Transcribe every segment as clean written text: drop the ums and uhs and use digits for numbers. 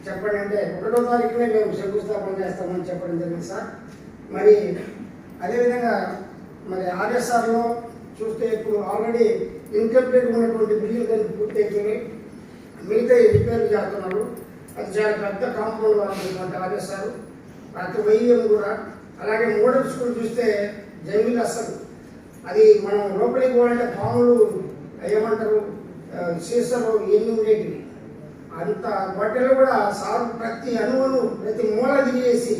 చెప్పండి అంటే 1వ తారీఖునే మేము శంకుస్థాపన చేస్తామని చెప్పడం జరిగింది సార్. మరి అదేవిధంగా మరి ఆర్ఎస్ఆర్లో చూస్తే ఇప్పుడు ఆల్రెడీ ఇన్కంప్లీట్ ఉన్నటువంటి బిల్డింగ్ కానీ పూర్తి అయిపోయి మిగతా రిపేర్లు చేస్తున్నారు. అది చాలా పెద్ద కాంపౌండ్ వాళ్ళంటే ఆర్ఎస్ఆర్ ప్రతి వైద్యం కూడా. అలాగే మోడల్ స్కూల్ చూస్తే జంగిల్ అసలు అది మనం లోపలికి పోవాలంటే పాములు ఏమంటారు సీసాలు ఎన్ని ఉండేటివి. అంత బట్టలు కూడా సార్ ప్రతి అణువును ప్రతి మూల దిగేసి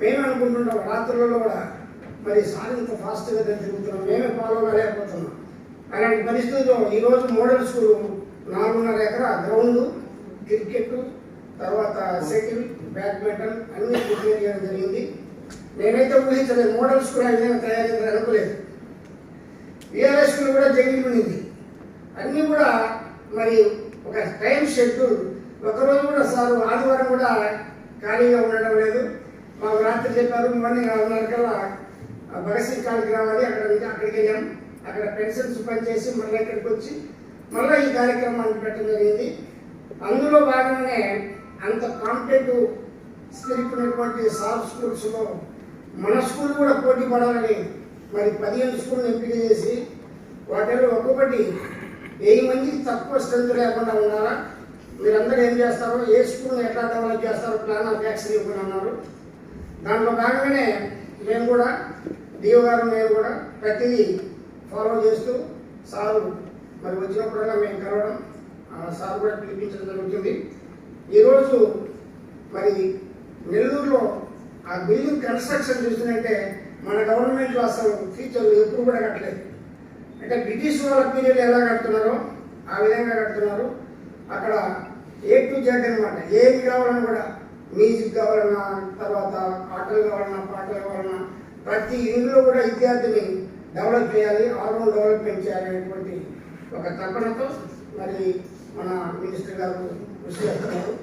మేము అనుకుంటున్నాం రాత్రులలో కూడా మరి సార్ ఇంత ఫాస్ట్గా తిరుగుతున్నాం, మేమే ఫాలో కాలేకపోతున్నాం. అలాంటి పరిస్థితుల్లో ఈరోజు మోడల్ స్కూల్ 4.5 ఎకరా గ్రౌండ్, క్రికెట్, తర్వాత సైకిల్, బ్యాడ్మింటన్ అన్నీ ప్రిపేర్ చేయడం జరిగింది. నేనైతే ఊహించలేదు మోడల్ స్కూల్ అయినా తయారైందని అనుకోలేదు. విఆర్ఎస్ స్కూల్ కూడా జంగిల్ ఉండింది. అన్నీ కూడా మరి ఒక టైం షెడ్యూల్. ఒకరోజు కూడా సార్ ఆదివారం కూడా ఖాళీగా ఉండడం లేదు. మాకు రాత్రి చెప్పారు మార్నింగ్ 6:30 కల్లా భగత్ సింగ్ కాలకి రావాలి. అక్కడికి వెళ్ళాం. అక్కడ పెన్షన్స్ పనిచేసి మళ్ళీ ఇక్కడికి వచ్చి మళ్ళీ ఈ కార్యక్రమాన్ని పెట్టడం జరిగింది. అందులో భాగంగానే అంత కాంపిటేటివ్ స్పిరిట్ ఉన్నటువంటి సార్ స్కూల్స్లో మన స్కూల్ కూడా పోటీ పడాలని మరి 15 స్కూల్ని ఎంపిక చేసి వాటిలో ఒక్కొక్కటి 1000 మందికి తక్కువ స్ట్రెంత్ లేకుండా ఉండాలా, మీరందరూ ఏం చేస్తారో, ఏ స్కూల్ని ఎట్లా డెవలప్ చేస్తారో ప్లాన్ ఆఫ్ యాక్షన్ ఇవ్వని అన్నారు. దాంట్లో భాగంగానే మేము కూడా డిఓ గారు మేము కూడా ప్రతిదీ ఫాలో చేస్తూ సారు మరి వచ్చినప్పుడల్లా మేము కలవడం, సార్ కూడా పిలిపించడం జరుగుతుంది. ఈరోజు మరి నెల్లూరులో ఆ బిల్డింగ్ కన్స్ట్రక్షన్ చూస్తుందంటే మన గవర్నమెంట్లో అసలు ఫీచర్లు ఎప్పుడు కూడా కట్టలేదు. అంటే బ్రిటిష్ వాళ్ళ పీరియడ్ ఎలా కడుతున్నారో ఆ విధంగా కడుతున్నారు. అక్కడ A to Z అనమాట. ఏమి కావాలన్నా కూడా మ్యూజిక్ కావాలన్నా, తర్వాత ఆటలు కావాలన్నా, పాటలు కావాలన్నా ప్రతి ఇంట్లో కూడా విద్యార్థిని డెవలప్ చేయాలి, ఆల్రౌండ్ డెవలప్మెంట్ చేయాలనేటువంటి ఒక తపనతో మరి మన మినిస్టర్ గారు కృషి చేస్తున్నారు.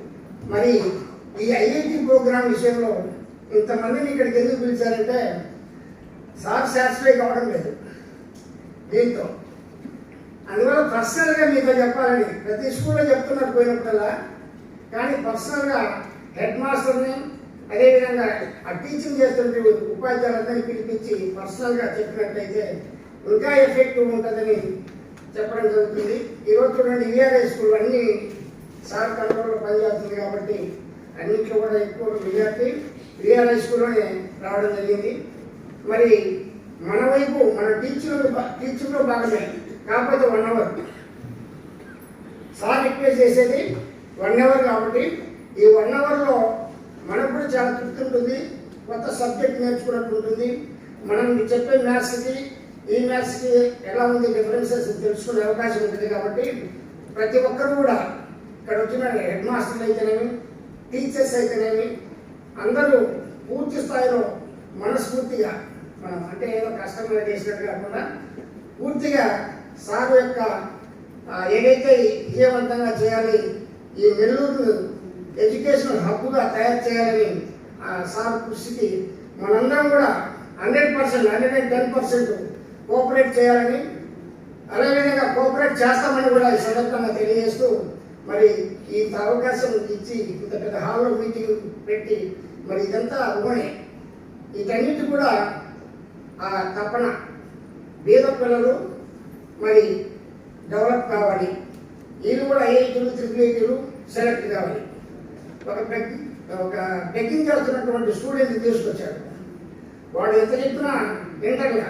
మరి ఈ ఐఐటి ప్రోగ్రాం విషయంలో ఇంతమందిని ఇక్కడికి ఎందుకు పిలిచారంటే సార్ సాటిస్ఫై కావడం లేదు దీంతో. అందువల్ల పర్సనల్గా మీతో చెప్పాలని ప్రతి స్కూల్లో చెప్తున్నారు పోయినప్పుడల్లా, కానీ పర్సనల్గా హెడ్ మాస్టర్ని అదేవిధంగా ఆ టీచింగ్ చేస్తుంటే ఉపాధ్యాయులందరినీ పిలిపించి పర్సనల్గా చెప్పినట్లయితే ఇంకా ఎఫెక్టివ్ ఉంటుందని చెప్పడం జరుగుతుంది. ఈరోజు చూడండి విఆర్ఐ స్కూల్ అన్నీ సార్ కంట్రోల్లో పనిచేస్తుంది కాబట్టి అన్నింటిలో కూడా ఎక్కువ విద్యార్థి విఆర్ఐ స్కూల్లోనే రావడం జరిగింది. మరి మన వైపు మన టీచింగ్లో భాగమే కాకపోతే 1 అవర్ సార్ రిక్వెస్ట్ చేసేది 1 అవర్ కాబట్టి ఈ 1 అవర్లో మనకు కూడా చాలా తృప్తి ఉంటుంది, కొత్త సబ్జెక్ట్ నేర్చుకున్నట్టు ఉంటుంది. మనం చెప్పే మ్యాథ్స్కి ఈ మ్యాథ్స్కి ఎలా ఉంది డిఫరెన్సెస్ తెలుసుకునే అవకాశం ఉంటుంది. కాబట్టి ప్రతి ఒక్కరు కూడా ఇక్కడ వచ్చిన హెడ్ మాస్టర్లు అయితేనేమి, టీచర్స్ అయితేనేమి అందరూ పూర్తి స్థాయిలో మనస్ఫూర్తిగా మనం అంటే ఏదో కష్టంగా చేసినట్టు కాకుండా పూర్తిగా సార్ యొక్క ఏదైతే విజయవంతంగా చేయాలి, ఈ నెల్లూరు ఎడ్యుకేషనల్ హబ్గా తయారు చేయాలని సార్ కృషికి మనందరం కూడా 100%, 110% కోఆపరేట్ చేయాలని, అదేవిధంగా కోఆపరేట్ చేస్తామని కూడా ఈ సందర్భంగా తెలియజేస్తూ మరి ఈ అవకాశం ఇచ్చి ఇంత పెద్ద హాల్లో మీటింగ్ పెట్టి మరి ఇదంతా ఊహనే. వీటన్నిటి కూడా ఆ తపన పేద పిల్లలు మరి డెవలప్ కావాలి, వీళ్ళు కూడా ఐఐటీలు, IIITలు సెలెక్ట్ కావాలి. ఒక బెగ్గింగ్ చేస్తున్నటువంటి స్టూడెంట్ తీసుకొచ్చాడు. వాడు ఎంత చెప్పినా వింటర్గా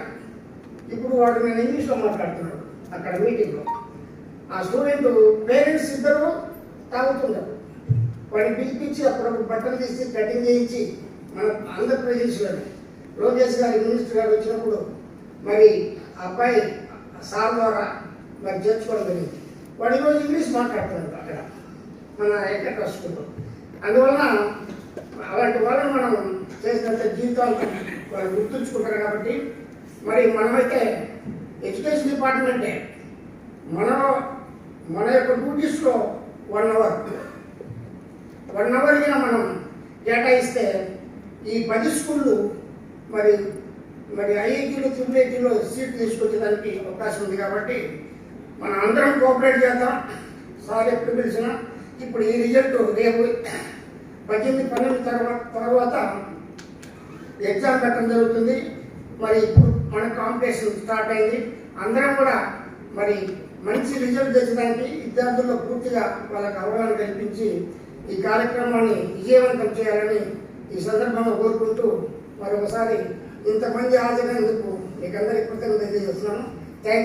ఇప్పుడు వాడు నేను ఇంగ్లీష్లో మాట్లాడుతున్నాడు అక్కడ మీటింగ్లో. ఆ స్టూడెంట్ పేరెంట్స్ ఇద్దరు తాగుతున్నారు. వాడిని పిలిపించి అప్పుడప్పుడు బట్టలు తీసి కటింగ్ చేయించి మన ఆంధ్రప్రదేశ్లో లోకేష్ గారి మినిస్టర్ గారు వచ్చినప్పుడు మరి అబ్బాయి సార్ ద్వారా మరి చేర్చుకోవడం జరిగింది. వాడు ఈరోజు ఇంగ్లీష్ మాట్లాడుతున్నాడు అక్కడ మన ఎక్కడ స్కూల్లో. అందువలన అలాంటి వాళ్ళని మనం చేసినంత జీవితాలు వాళ్ళు గుర్తుంచుకుంటారు. కాబట్టి మరి మనమైతే ఎడ్యుకేషన్ డిపార్ట్మెంటే మన యొక్క డ్యూటీస్లో 1 అవర్ మనం కేటాయిస్తే ఈ 10 స్కూళ్ళు మరి ఐఐటీలు, IIITలో సీట్ తీసుకొచ్చేదానికి అవకాశం ఉంది. కాబట్టి మనం అందరం కోఆపరేట్ చేద్దాం. సార్ ఎప్పుడు పిలిచినా ఇప్పుడు ఈ రిజల్ట్ రేపు 18, 12 తర్వాత ఎగ్జామ్ పెట్టడం జరుగుతుంది. మరి ఇప్పుడు మన కాంపిటీషన్ స్టార్ట్ అయింది. అందరం కూడా మరి మంచి రిజల్ట్ తెచ్చడానికి విద్యార్థుల్లో పూర్తిగా వాళ్ళకి అవగాహన కల్పించి ఈ కార్యక్రమాన్ని విజయవంతం చేయాలని ఈ సందర్భంగా కోరుకుంటూ మరొకసారి ఇంతమంది హాజరైనందుకు మీకు అందరికీ కృతజ్ఞతలు తెలియజేస్తున్నాను.